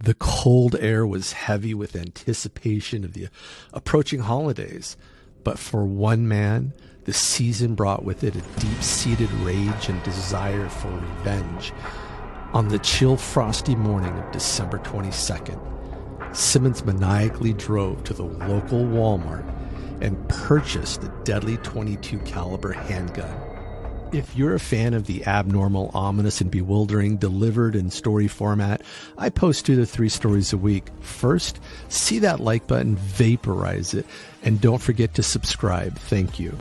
The cold air was heavy with anticipation of the approaching holidays. But for one man, the season brought with it a deep-seated rage and desire for revenge. On the chill, frosty morning of December 22nd, Simmons maniacally drove to the local Walmart and purchased a deadly .22 caliber handgun. If you're a fan of the abnormal, ominous, and bewildering delivered in story format, I post 2 to 3 stories a week. First, see that like button, vaporize it, and don't forget to subscribe. Thank you.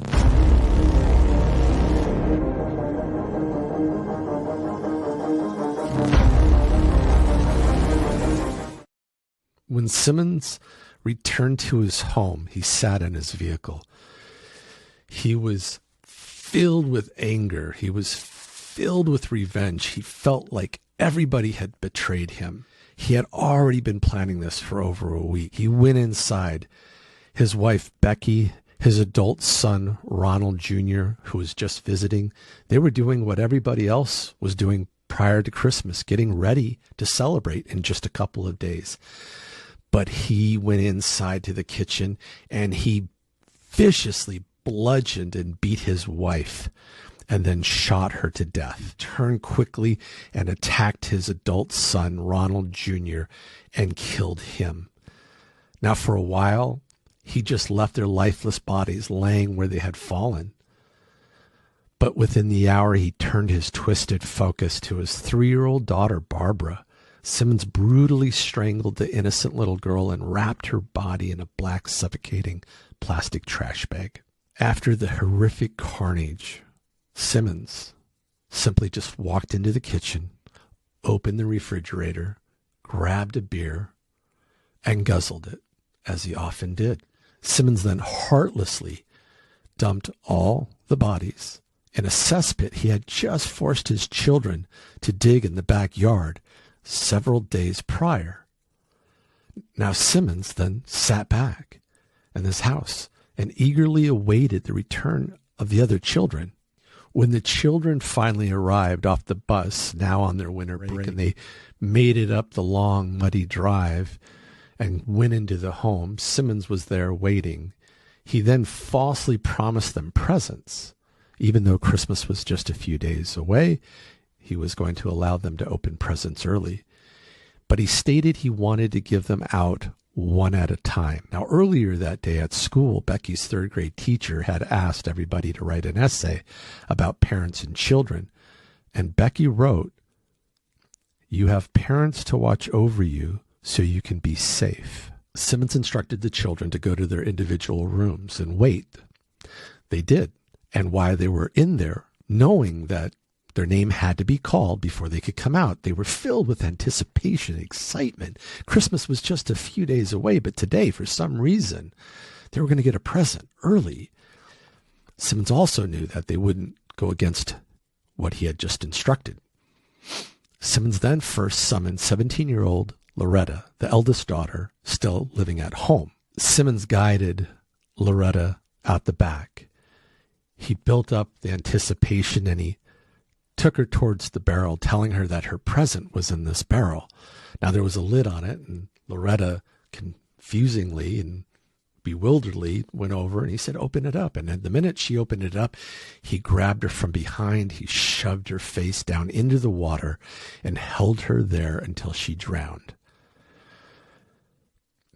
When Simmons returned to his home, he sat in his vehicle. He was filled with anger. He was filled with revenge. He felt like everybody had betrayed him. He had already been planning this for over a week. He went inside. His wife, Becky, his adult son, Ronald Jr., who was just visiting, they were doing what everybody else was doing prior to Christmas, getting ready to celebrate in just a couple of days. But he went inside to the kitchen and he viciously bludgeoned and beat his wife and then shot her to death. Turned quickly and attacked his adult son, Ronald Jr., and killed him. Now, for a while, he just left their lifeless bodies laying where they had fallen. But within the hour, he turned his twisted focus to his 3-year-old daughter, Barbara. Simmons brutally strangled the innocent little girl and wrapped her body in a black, suffocating plastic trash bag. After the horrific carnage, Simmons simply just walked into the kitchen, opened the refrigerator, grabbed a beer, and guzzled it, as he often did. Simmons then heartlessly dumped all the bodies in a cesspit he had just forced his children to dig in the backyard several days prior. Now Simmons then sat back in his house and eagerly awaited the return of the other children. When the children finally arrived off the bus, now on their winter break, and they made it up the long, muddy drive and went into the home, Simmons was there waiting. He then falsely promised them presents. Even though Christmas was just a few days away, he was going to allow them to open presents early. But he stated he wanted to give them out one at a time. Now, earlier that day at school, Becky's 3rd grade teacher had asked everybody to write an essay about parents and children. And Becky wrote, "You have parents to watch over you so you can be safe." Simmons instructed the children to go to their individual rooms and wait. They did. And while they were in there, knowing that their name had to be called before they could come out, they were filled with anticipation and excitement. Christmas was just a few days away, but today, for some reason, they were going to get a present early. Simmons also knew that they wouldn't go against what he had just instructed. Simmons then first summoned 17-year-old Loretta, the eldest daughter, still living at home. Simmons guided Loretta out the back. He built up the anticipation and he took her towards the barrel, telling her that her present was in this barrel. Now, there was a lid on it, and Loretta confusingly and bewilderedly went over, and he said, "Open it up." And at the minute she opened it up, he grabbed her from behind, he shoved her face down into the water, and held her there until she drowned.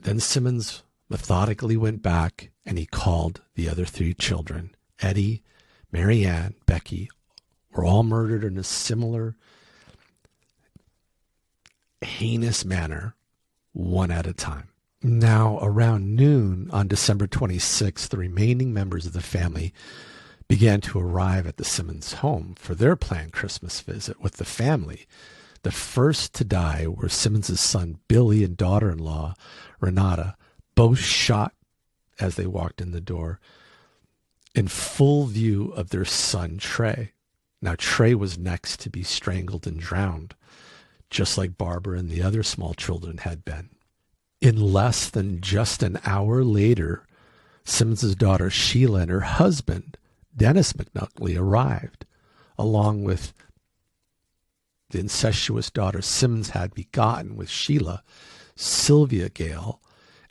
Then Simmons methodically went back, and he called the other 3 children. Eddie, Mary Ann, Becky, were all murdered in a similar heinous manner, one at a time. Now, around noon on December 26th, the remaining members of the family began to arrive at the Simmons home for their planned Christmas visit with the family. The first to die were Simmons' son, Billy, and daughter-in-law, Renata, both shot as they walked in the door, in full view of their son, Trey. Now, Trey was next to be strangled and drowned, just like Barbara and the other small children had been. In less than just an hour later, Simmons' daughter, Sheila, and her husband, Dennis McNutley, arrived, along with the incestuous daughter Simmons had begotten with Sheila, Sylvia Gale,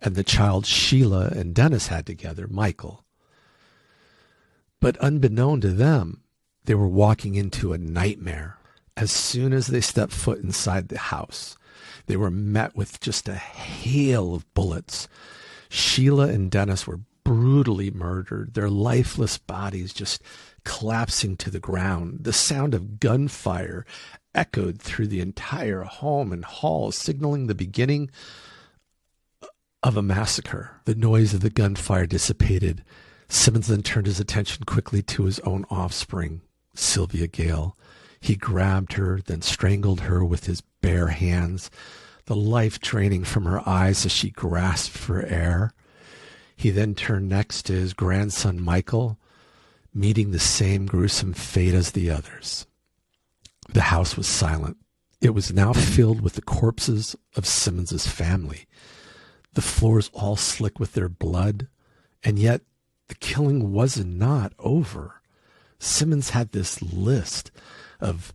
and the child Sheila and Dennis had together, Michael. But unbeknown to them, they were walking into a nightmare. As soon as they stepped foot inside the house, they were met with just a hail of bullets. Sheila and Dennis were brutally murdered, their lifeless bodies just collapsing to the ground. The sound of gunfire echoed through the entire home and hall, signaling the beginning of a massacre. The noise of the gunfire dissipated. Simmons then turned his attention quickly to his own offspring, Sylvia Gale. He grabbed her, then strangled her with his bare hands, the life draining from her eyes as she grasped for air. He then turned next to his grandson, Michael, meeting the same gruesome fate as the others. The house was silent. It was now filled with the corpses of Simmons's family. The floors all slick with their blood, and yet the killing was not over. Simmons had this list of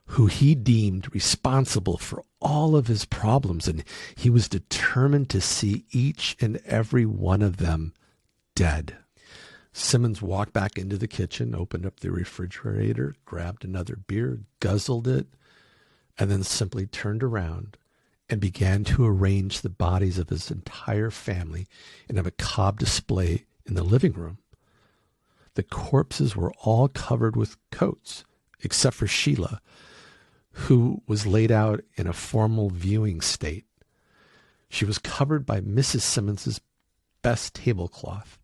who he deemed responsible for all of his problems, and he was determined to see each and every one of them dead. Simmons walked back into the kitchen, opened up the refrigerator, grabbed another beer, guzzled it, and then simply turned around and began to arrange the bodies of his entire family in a macabre display in the living room. The corpses were all covered with coats, except for Sheila, who was laid out in a formal viewing state. She was covered by Mrs. Simmons's best tablecloth.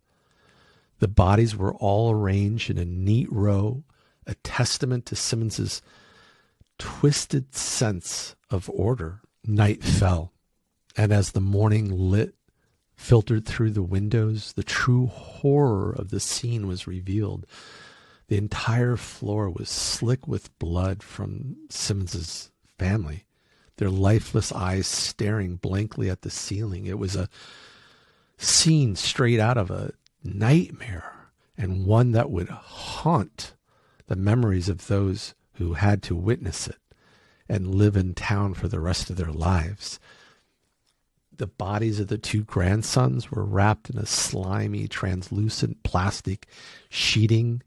The bodies were all arranged in a neat row, a testament to Simmons's twisted sense of order. Night fell, and as the morning lit filtered through the windows, the true horror of the scene was revealed. The entire floor was slick with blood from Simmons's family, their lifeless eyes staring blankly at the ceiling. It was a scene straight out of a nightmare, and one that would haunt the memories of those who had to witness it and live in town for the rest of their lives. The bodies of the two grandsons were wrapped in a slimy, translucent plastic sheeting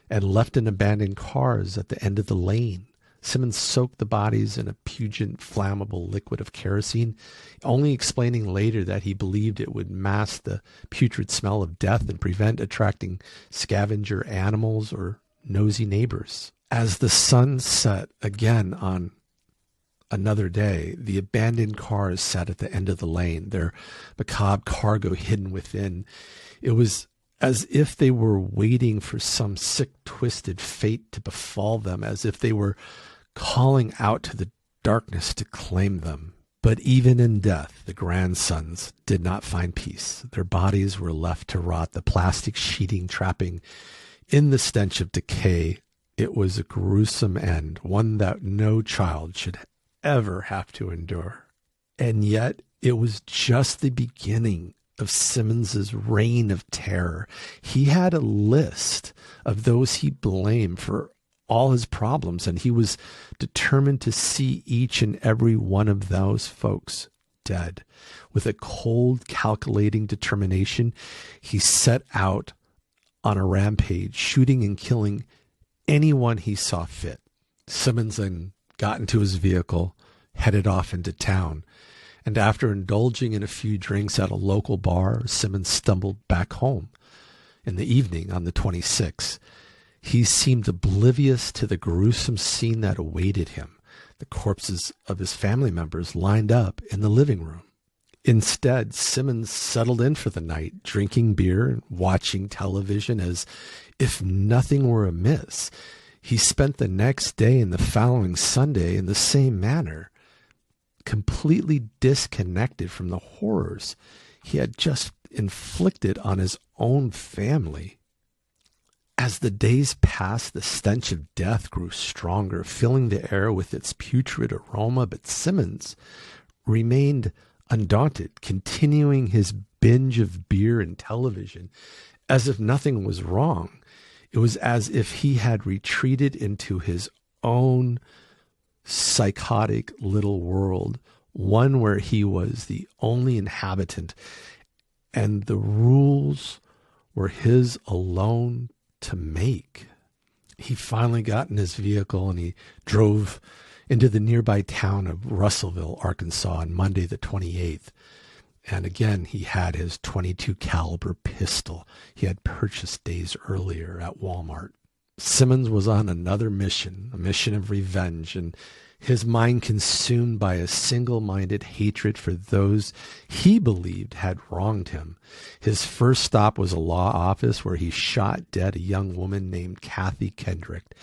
and left in abandoned cars at the end of the lane. Simmons soaked the bodies in a pungent, flammable liquid of kerosene, only explaining later that he believed it would mask the putrid smell of death and prevent attracting scavenger animals or nosy neighbors. As the sun set again on another day, the abandoned cars sat at the end of the lane, their macabre cargo hidden within. It was as if they were waiting for some sick, twisted fate to befall them, as if they were calling out to the darkness to claim them. But even in death, the grandsons did not find peace. Their bodies were left to rot, the plastic sheeting trapping in the stench of decay. It was a gruesome end, one that no child should ever have to endure. And yet, it was just the beginning of Simmons's reign of terror. He had a list of those he blamed for all his problems, and he was determined to see each and every one of those folks dead. With a cold, calculating determination, he set out on a rampage, shooting and killing anyone he saw fit. Simmons then got into his vehicle, headed off into town, and after indulging in a few drinks at a local bar, Simmons stumbled back home. In the evening on the 26th, he seemed oblivious to the gruesome scene that awaited him, the corpses of his family members lined up in the living room. Instead, Simmons settled in for the night, drinking beer and watching television as if nothing were amiss. He spent the next day and the following Sunday in the same manner, completely disconnected from the horrors he had just inflicted on his own family. As the days passed, the stench of death grew stronger, filling the air with its putrid aroma, but Simmons remained undaunted, continuing his binge of beer and television as if nothing was wrong. It was as if he had retreated into his own psychotic little world, one where he was the only inhabitant and the rules were his alone to make. He finally got in his vehicle and he drove into the nearby town of Russellville, Arkansas on Monday the 28th. And again, he had his .22 caliber pistol he had purchased days earlier at Walmart. Simmons was on another mission, a mission of revenge, and his mind consumed by a single-minded hatred for those he believed had wronged him. His first stop was a law office where he shot dead a young woman named Kathy Kendrick,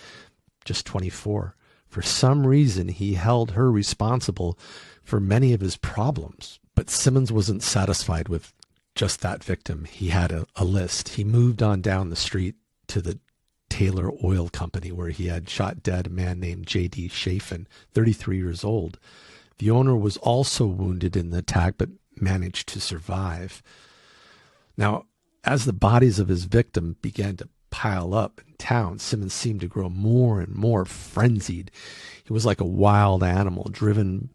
just 24. For some reason, he held her responsible for many of his problems. But Simmons wasn't satisfied with just that victim. He had a list. He moved on down the street to the Taylor Oil Company, where he had shot dead a man named J.D. Chafin, 33 years old. The owner was also wounded in the attack, but managed to survive. Now, as the bodies of his victim began to pile up in town, Simmons seemed to grow more and more frenzied. He was like a wild animal, driven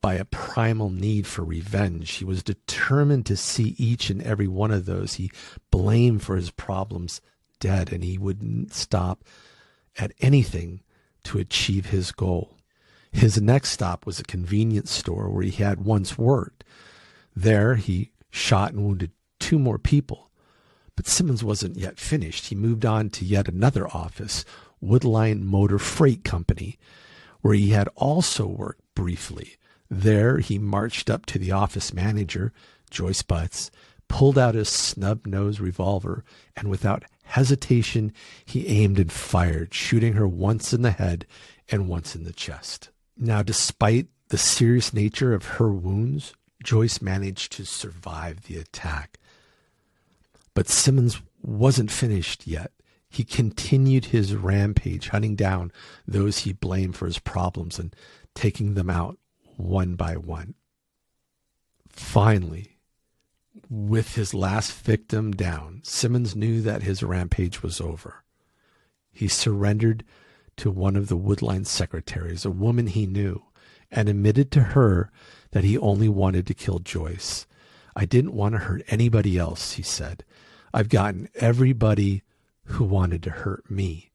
by a primal need for revenge. He was determined to see each and every one of those he blamed for his problems dead, and he wouldn't stop at anything to achieve his goal. His next stop was a convenience store where he had once worked. There, he shot and wounded 2 more people. But Simmons wasn't yet finished. He moved on to yet another office, Woodline Motor Freight Company, where he had also worked briefly. There, he marched up to the office manager, Joyce Butts, pulled out his snub-nosed revolver, and without hesitation, he aimed and fired, shooting her once in the head and once in the chest. Now, despite the serious nature of her wounds, Joyce managed to survive the attack. But Simmons wasn't finished yet. He continued his rampage, hunting down those he blamed for his problems and taking them out one by one. Finally, with his last victim down, Simmons knew that his rampage was over. He surrendered to one of the Woodline secretaries, a woman he knew, and admitted to her that he only wanted to kill Joyce. "I didn't want to hurt anybody else," he said. "I've gotten everybody who wanted to hurt me."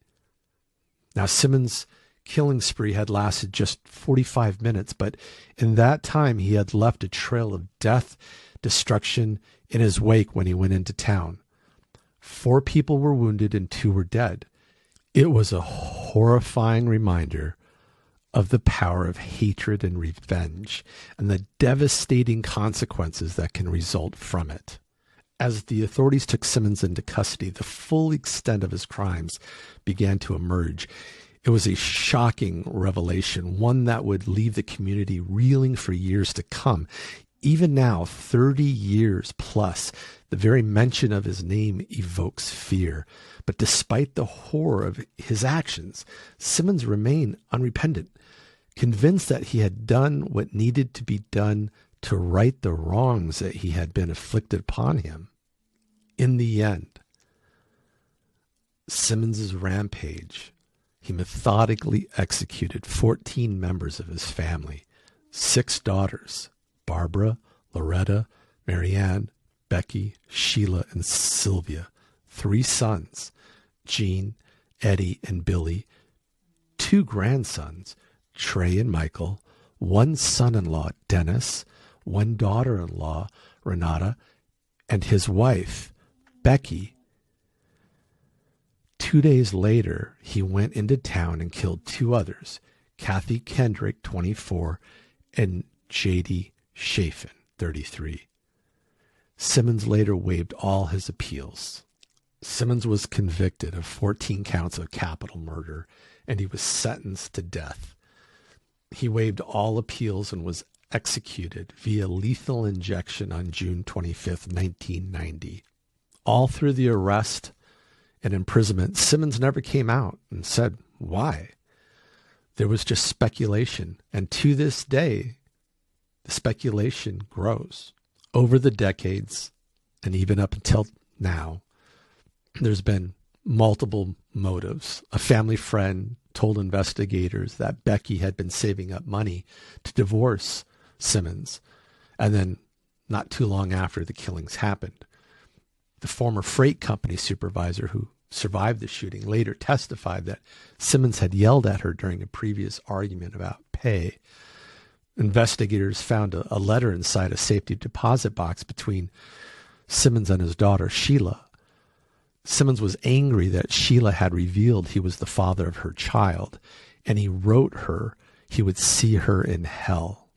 Now, Simmons' killing spree had lasted just 45 minutes, but in that time he had left a trail of death, destruction in his wake when he went into town. 4 people were wounded and 2 were dead. It was a horrifying reminder of the power of hatred and revenge and the devastating consequences that can result from it. As the authorities took Simmons into custody, the full extent of his crimes began to emerge. It was a shocking revelation, one that would leave the community reeling for years to come. Even now, 30 years plus, the very mention of his name evokes fear. But despite the horror of his actions, Simmons remained unrepentant, convinced that he had done what needed to be done to right the wrongs that he had been inflicted upon him. In the end, Simmons's rampage, he methodically executed 14 members of his family, 6 daughters, Barbara, Loretta, Marianne, Becky, Sheila, and Sylvia, 3 sons, Gene, Eddie, and Billy, 2 grandsons, Trey and Michael, 1 son-in-law, Dennis, 1 daughter-in-law, Renata, and his wife, Becky. 2 days later, he went into town and killed 2 others, Kathy Kendrick, 24, and J.D. Chafin, 33. Simmons later waived all his appeals. Simmons was convicted of 14 counts of capital murder, and he was sentenced to death. He waived all appeals and was executed via lethal injection on June 25, 1990. All through the arrest and imprisonment, Simmons never came out and said why. There was just speculation, and to this day, the speculation grows. Over the decades, and even up until now, there's been multiple motives. A family friend told investigators that Becky had been saving up money to divorce Simmons. And then not too long after the killings happened, the former freight company supervisor who survived the shooting later testified that Simmons had yelled at her during a previous argument about pay. Investigators found a letter inside a safety deposit box between Simmons and his daughter, Sheila. Simmons was angry that Sheila had revealed he was the father of her child, and he wrote her he would see her in hell.